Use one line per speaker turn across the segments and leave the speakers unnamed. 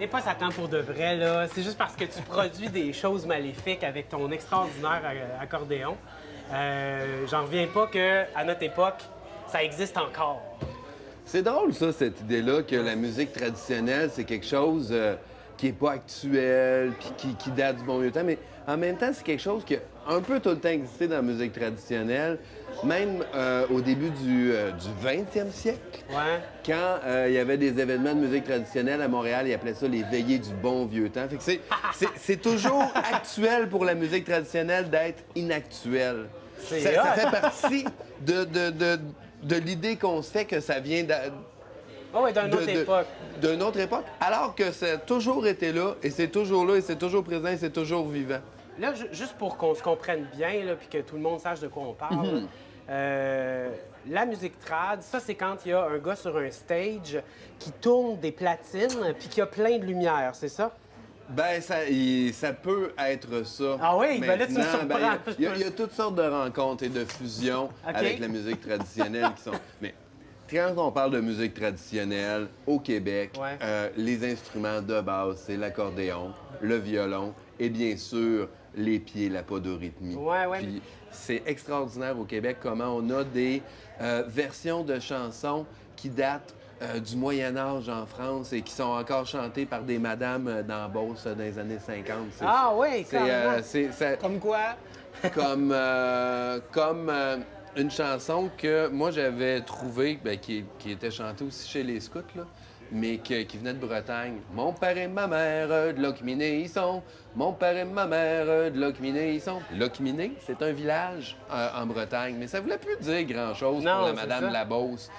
Et pas Satan pour de vrai, là. C'est juste parce que tu produis des choses maléfiques avec ton extraordinaire accordéon. J'en reviens pas qu'à notre époque, ça existe encore.
C'est drôle, ça, cette idée-là, que la musique traditionnelle, c'est quelque chose qui est pas actuel, puis qui date du bon vieux temps. Mais en même temps, c'est quelque chose qui a un peu tout le temps existé dans la musique traditionnelle, même au début du 20e siècle.
Ouais.
Quand il y avait des événements de musique traditionnelle à Montréal, ils appelaient ça les veillées du bon vieux temps. Fait que c'est toujours actuel pour la musique traditionnelle d'être inactuelle. Ça fait partie de l'idée qu'on se fait que ça vient
d'une autre époque.
D'une autre époque, alors que ça a toujours été là, et c'est toujours là, et c'est toujours présent, et c'est toujours vivant.
Là, juste pour qu'on se comprenne bien, là, puis que tout le monde sache de quoi on parle, la musique trad, ça, c'est quand il y a un gars sur un stage qui tourne des platines, puis qui a plein de lumière, c'est ça?
Ben, ça peut être ça.
Ah oui? Ben là, tu me surprends.
Il y a toutes sortes de rencontres et de fusions avec la musique traditionnelle qui sont... Mais quand on parle de musique traditionnelle au Québec, les instruments de base, c'est l'accordéon, le violon et bien sûr les pieds, la podorythmie. Puis c'est extraordinaire au Québec comment on a des versions de chansons qui datent du Moyen Âge en France et qui sont encore chantées par des madames dans Beauce dans les années 50.
Ah oui, comme quoi?
Comme une chanson que moi j'avais trouvée, qui était chantée aussi chez les Scouts, là, mais qui venait de Bretagne. Mon père et ma mère, de Locminé, ils sont. Mon père et ma mère, de Locminé, ils sont. Locminé, c'est un village en Bretagne, mais ça voulait plus dire grand-chose pour la madame Labosse.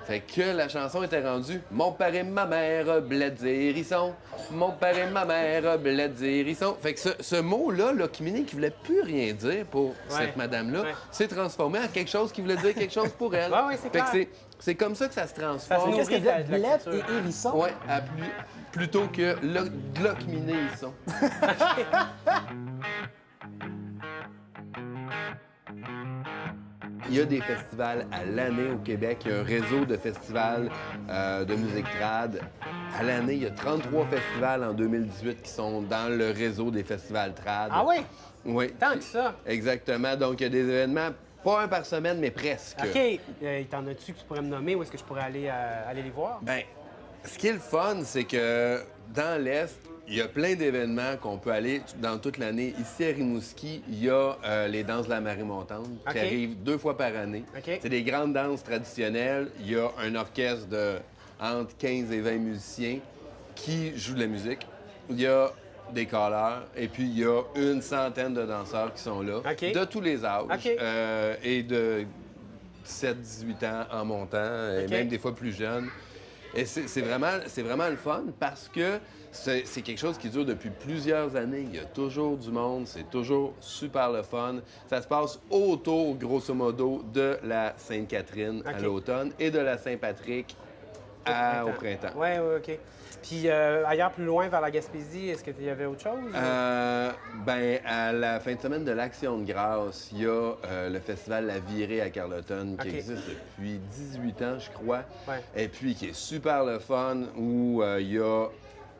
Fait que la chanson était rendue « Mon père et ma mère, blédir, ils sont. Mon père et ma mère, blédir, ils sont. » Fait que ce mot-là, Locminé, qui voulait plus rien dire pour cette madame-là, s'est transformé en quelque chose qui voulait dire quelque chose pour elle.
C'est clair.
C'est comme ça que ça se transforme.
Qu'est-ce qu'il
disait? Bled et hérisson?
Oui, plutôt que Locminé, ils sont. Il y a des festivals à l'année au Québec. Il y a un réseau de festivals de musique trad. À l'année, il y a 33 festivals en 2018 qui sont dans le réseau des festivals trad.
Ah oui?
Oui.
Tant que ça?
Exactement. Donc, il y a des événements, pas un par semaine, mais presque.
OK. T'en as-tu que tu pourrais me nommer? Où est-ce que je pourrais aller les voir?
Bien, ce qui est le fun, c'est que dans l'Est, il y a plein d'événements qu'on peut aller dans toute l'année. Ici, à Rimouski, il y a les danses de la marée montante qui arrivent 2 fois par année. C'est des grandes danses traditionnelles. Il y a un orchestre de entre 15 et 20 musiciens qui jouent de la musique. Il y a des choreurs et puis il y a une centaine de danseurs qui sont là, de tous les âges et de 17-18 ans en montant, et même des fois plus jeunes. Et c'est vraiment le fun parce que c'est quelque chose qui dure depuis plusieurs années. Il y a toujours du monde, c'est toujours super le fun. Ça se passe autour, grosso modo, de la Sainte-Catherine à l'automne et de la Saint-Patrick au printemps.
Oui, OK. Puis ailleurs, plus loin, vers la Gaspésie, est-ce qu'il y avait autre chose?
À la fin de semaine de l'Action de grâce, il y a le festival La Virée à Carleton qui existe depuis 18 ans, je crois. Et puis qui est super le fun, où il y a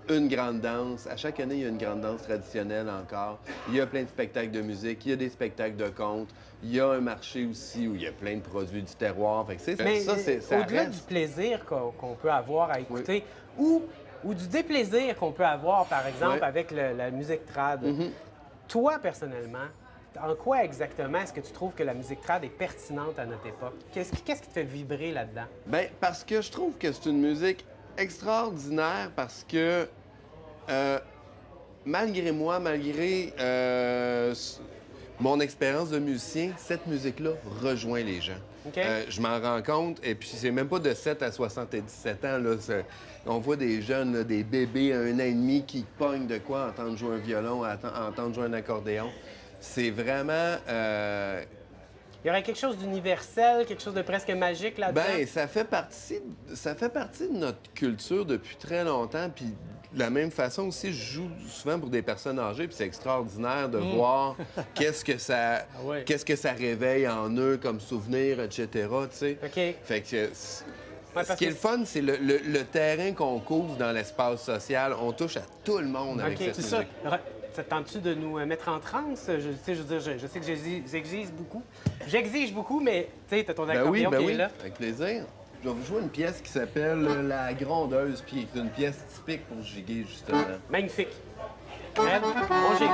une grande danse. À chaque année, il y a une grande danse traditionnelle encore. Il y a plein de spectacles de musique, il y a des spectacles de contes. Il y a un marché aussi où il y a plein de produits du terroir. Fait que
au-delà du plaisir qu'on peut avoir à écouter, ou du déplaisir qu'on peut avoir, par exemple, avec la musique trad, toi, personnellement, en quoi exactement est-ce que tu trouves que la musique trad est pertinente à notre époque? Qu'est-ce qui te fait vibrer là-dedans?
Bien, parce que je trouve que c'est une musique extraordinaire parce que malgré moi, malgré mon expérience de musicien, cette musique-là rejoint les gens. Je m'en rends compte, et puis c'est même pas de 7 à 77 ans. Là, on voit des jeunes, là, des bébés à 1 an et demi qui pognent de quoi, entendre jouer un violon, entendre jouer un accordéon. C'est vraiment...
Il y aurait quelque chose d'universel, quelque chose de presque magique là-dedans?
Bien, ça fait partie de notre culture depuis très longtemps. Puis de la même façon aussi, je joue souvent pour des personnes âgées, puis c'est extraordinaire de voir qu'est-ce que ça réveille en eux comme souvenir, etc. Tu sais. Fait que
Ouais,
Ce qui est le fun, c'est le terrain qu'on couvre dans l'espace social. On touche à tout le monde avec cette musique.
Ça te tente-tu de nous mettre en transe? Je sais que j'exige beaucoup. J'exige beaucoup, mais tu sais, t'as ton accordéon qui est là.
Avec plaisir. Je vais vous jouer une pièce qui s'appelle La Grondeuse, puis qui est une pièce typique pour giguer, justement.
Magnifique. Red, on gigue.